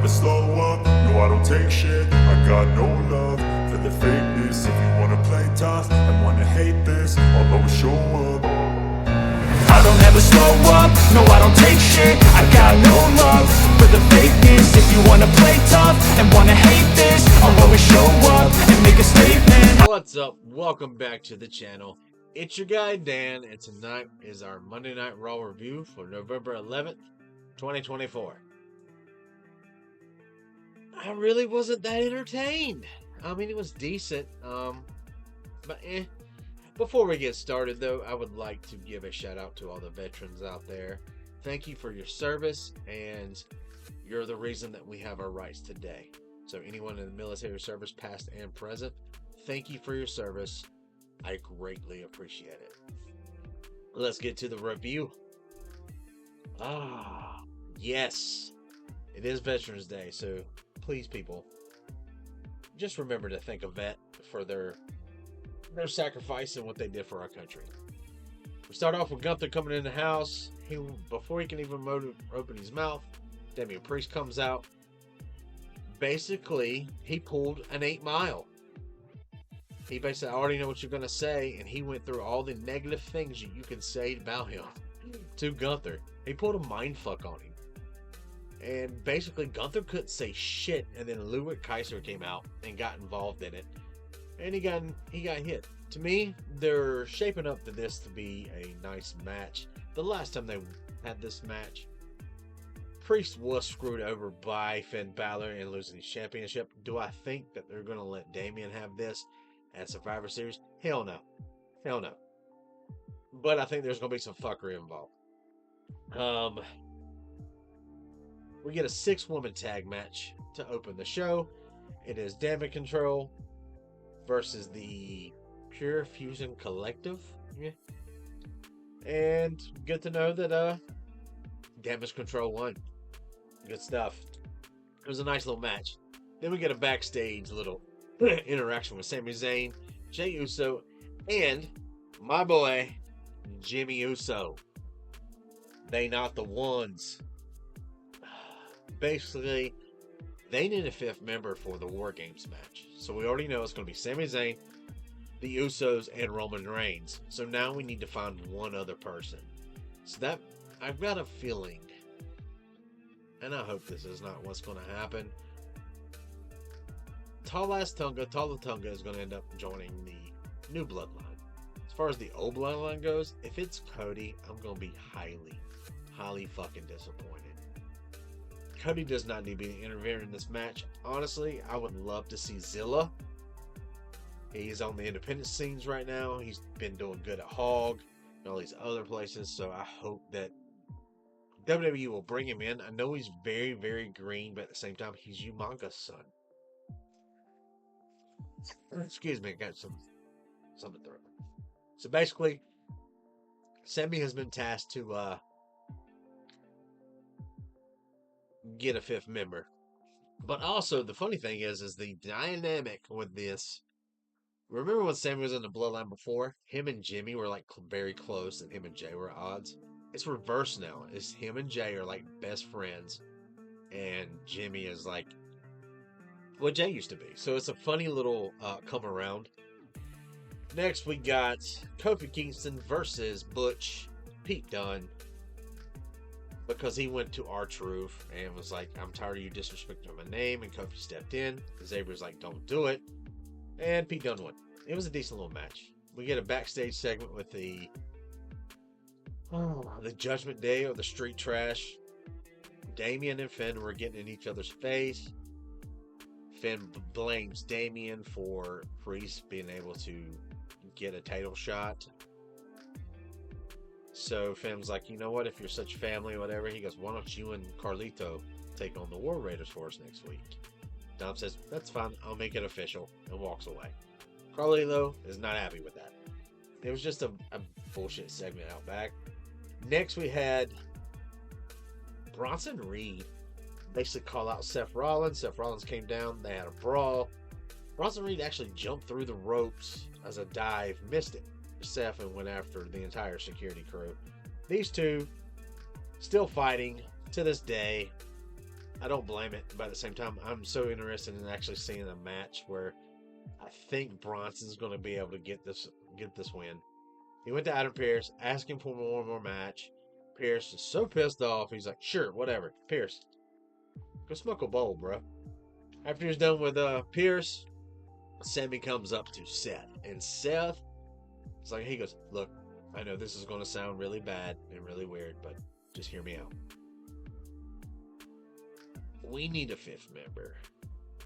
never slow up, no I don't take shit. I got no love for the fakeness. If you wanna play tough and wanna hate this, I'll always show up. I don't ever slow up, no I don't take shit. I got no love for the fakeness. If you wanna play tough and wanna hate this, I'll always show up and make a statement. What's up? Welcome back to the channel. It's your guy Dan, and tonight is our Monday Night Raw review for November 11th, 2024. I really wasn't that entertained. I mean, it was decent, but eh. Before we get started, though, I would like to give a shout out to all the veterans out there. Thank you for your service, and you're the reason that we have our rights today. So anyone in the military service, past and present, thank you for your service. I greatly appreciate it. Let's get to the review. Yes. It is Veterans Day, so please, people, just remember to thank a vet for their sacrifice and what they did for our country. We start off with Gunther coming in the house. Before he can even open his mouth, Damian Priest comes out. Basically, he pulled an 8 Mile. He basically, I already know what you're going to say, and he went through all the negative things you can say about him to Gunther. He pulled a mindfuck on him. And basically, Gunther couldn't say shit, and then Ludwig Kaiser came out and got involved in it. And he got hit. To me, they're shaping up to this to be a nice match. The last time they had this match, Priest was screwed over by Finn Balor and losing his championship. Do I think that they're going to let Damian have this at Survivor Series? Hell no. Hell no. But I think there's going to be some fuckery involved. We get a 6-woman tag match to open the show. It is Damage Control versus the Pure Fusion Collective. Yeah. And good to know that Damage Control won. Good stuff. It was a nice little match. Then we get a backstage little interaction with Sami Zayn, Jey Uso, and my boy Jimmy Uso. They not the ones. Basically, they need a 5th member for the War Games match. So we already know it's going to be Sami Zayn, the Usos, and Roman Reigns. So now we need to find one other person. So that, I've got a feeling, and I hope this is not what's going to happen. Tama Tonga is going to end up joining the new bloodline. As far as the old bloodline goes, if it's Cody, I'm going to be highly fucking disappointed. Cody does not need to be interfering in this match. Honestly, I would love to see Zilla. He's on the independent scenes right now. He's been doing good at Hog and all these other places. So I hope that WWE will bring him in. I know he's very, very green, but at the same time, he's Umanga's son. Excuse me, I got something to throw. So basically, Sami has been tasked to get a 5th member. But also, the funny thing is the dynamic with this. Remember when Sami was in the bloodline before? Him and Jimmy were like very close, and him and Jey were at odds. It's reversed now. It's him and Jey are like best friends, and Jimmy is like what Jey used to be. So it's a funny little come around. Next, we got Kofi Kingston versus Butch Pete Dunne. Because he went to R-Truth and was like, I'm tired of you disrespecting my name. And Kofi stepped in. Xavier's like, don't do it. And Pete Dunne won. It was a decent little match. We get a backstage segment with the Judgment Day or the Street Trash. Damian and Finn were getting in each other's face. Finn blames Damian for Priest being able to get a title shot. So Finn's like, you know what, if you're such family or whatever, he goes, why don't you and Carlito take on the War Raiders for us next week? Dom says, that's fine, I'll make it official, and walks away. Carlito is not happy with that. It was just a bullshit segment out back. Next we had Bronson Reed basically call out Seth Rollins. Seth Rollins came down, they had a brawl. Bronson Reed actually jumped through the ropes as a dive, missed it. Seth and went after the entire security crew. These two still fighting to this day. I don't blame it, but at the same time, I'm so interested in actually seeing a match where I think Bronson's going to be able to get this win. He went to Adam Pierce, asking for one more match. Pierce is so pissed off. He's like, "Sure, whatever. Pierce, go smoke a bowl, bro." After he's done with Pierce, Sammy comes up to Seth, and Seth is like, he goes, "Look, I know this is going to sound really bad and really weird, but just hear me out. We need a fifth member,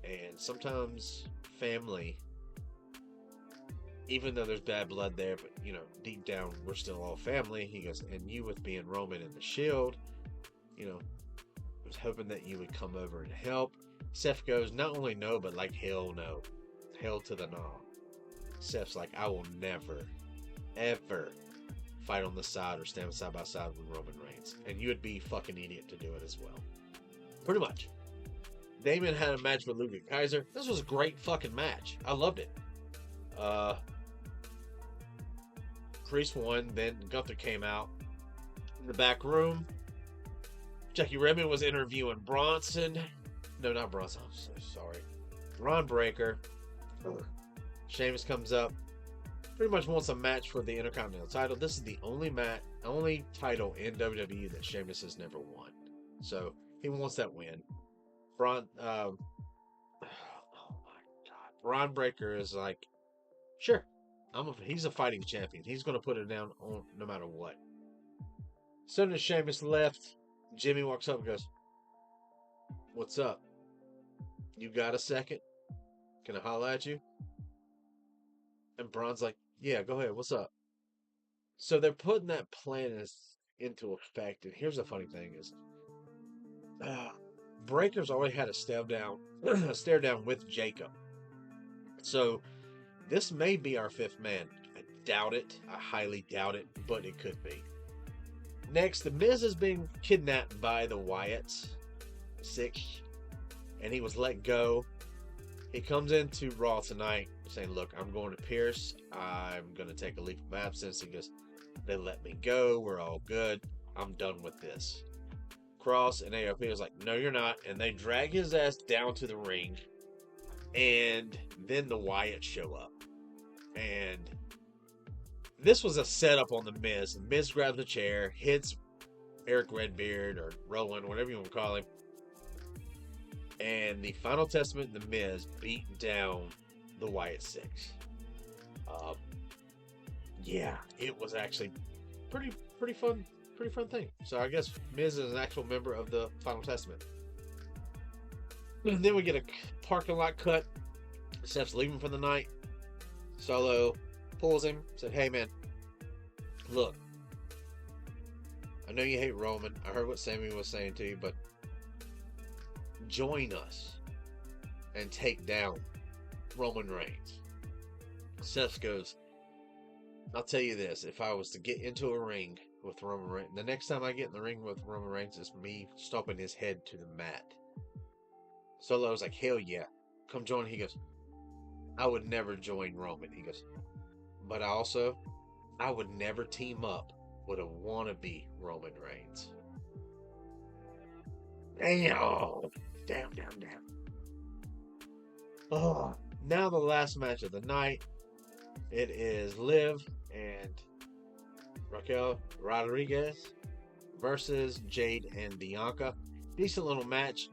and sometimes family, even though there's bad blood there, but you know, deep down we're still all family." He goes, "And you with being Roman and the Shield, you know, I was hoping that you would come over and help." Seth goes, "Not only no, but like hell no, hell to the no." Seth's like, "I will never, ever fight on the side or stand side by side with Roman Reigns, and you would be a fucking idiot to do it as well." Pretty much. Damian had a match with Ludwig Kaiser. This was a great fucking match. I loved it. Priest won, then Gunther came out in the back room. Jackie Redmond was interviewing Bronson. No, not Bronson. I'm so sorry. Ron Breakker. Sheamus comes up. Pretty much wants a match for the Intercontinental title. This is the only title in WWE that Sheamus has never won. So he wants that win. Oh my God. Ron Breakker is like, "Sure, he's a fighting champion. He's going to put it down on no matter what." As soon as Sheamus left, Jimmy walks up and goes, "What's up? You got a second? Can I holla at you?" And Braun's like, "Yeah, go ahead. What's up?" So they're putting that plan into effect. And here's the funny thing is, Breaker's already had a stare down, a stare down with Jacob. So this may be our fifth man. I doubt it. I highly doubt it, but it could be. Next, The Miz is being kidnapped by the Wyatts, 6, and he was let go. He comes into Raw tonight saying, "Look, I'm going to Pierce. I'm going to take a leave of absence." He goes, "They let me go. We're all good. I'm done with this." Cross and AOP is like, "No, you're not." And they drag his ass down to the ring. And then the Wyatts show up. And this was a setup on the Miz. The Miz grabs a chair, hits Eric Redbeard or Rowan, whatever you want to call him. And the Final Testament, the Miz, beat down the Wyatt 6. Yeah, it was actually pretty fun thing. So I guess Miz is an actual member of the Final Testament. And then we get a parking lot cut. Seth's leaving for the night. Solo pulls him, said, "Hey man, look, I know you hate Roman. I heard what Sammy was saying to you, but join us and take down Roman Reigns." Seth goes, "I'll tell you this, if I was to get into a ring with Roman Reigns, the next time I get in the ring with Roman Reigns, it's me stomping his head to the mat." Solo was like, "Hell yeah, come join." He goes, "I would never join Roman." He goes, "But I would never team up with a wannabe Roman Reigns." Damn. Oh, now the last match of the night. It is Liv and Raquel Rodriguez versus Jade and Bianca. Decent little match.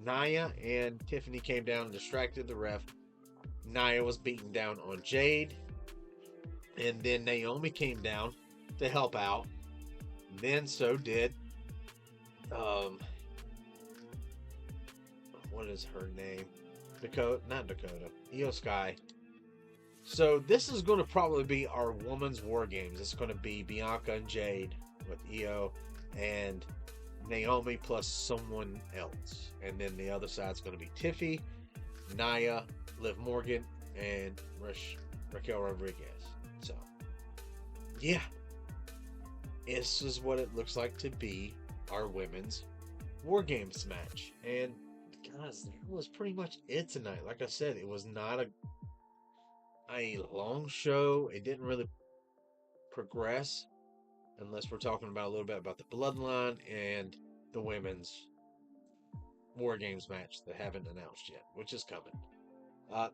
Nia and Tiffany came down and distracted the ref. Nia was beating down on Jade. And then Naomi came down to help out. Then so did what is her name? Not Dakota. Io Sky. So this is going to probably be our women's war games. It's going to be Bianca and Jade with Io and Naomi plus someone else. And then the other side's going to be Tiffy, Nia, Liv Morgan, and Raquel Rodriguez. So, yeah. This is what it looks like to be our women's war games match. And guys, that was pretty much it tonight. Like I said, it was not a long show. It didn't really progress unless we're talking about a little bit about the bloodline and the women's War Games match they haven't announced yet, which is coming.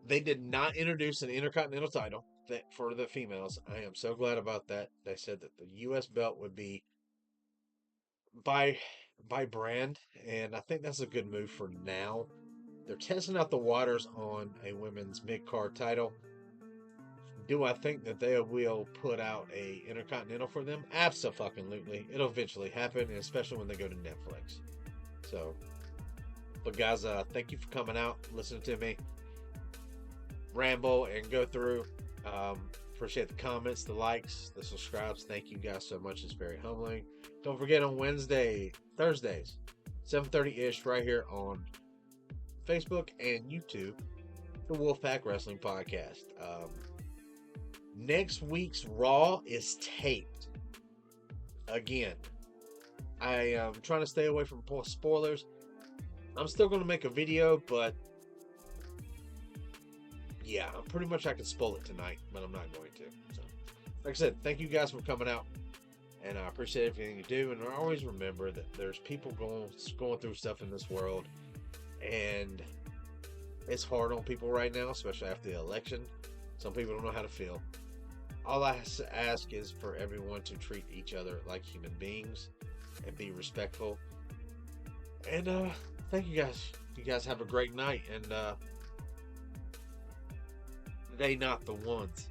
They did not introduce an Intercontinental title for the females. I am so glad about that. They said that the U.S. belt would be by brand, and I think that's a good move for now. They're testing out the waters on a women's mid-card title. Do I think that they will put out a Intercontinental for them? Absolutely. It'll eventually happen, especially when they go to Netflix. So, but guys, thank you for coming out, listening to me ramble and go through. Appreciate the comments, the likes, the subscribes. Thank you guys so much. It's very humbling. Don't forget on Thursdays, 7:30-ish, right here on Facebook and YouTube, the Wolfpack Wrestling Podcast. Next week's Raw is taped. Again, I am trying to stay away from spoilers. I'm still going to make a video, but yeah, pretty much I can spoil it tonight, but I'm not going to. So, like I said, thank you guys for coming out, and I appreciate everything you do. And always remember that there's people going through stuff in this world, and it's hard on people right now, especially after the election. Some people don't know how to feel. All I ask is for everyone to treat each other like human beings and be respectful. And thank you guys. You guys have a great night, and they not the ones.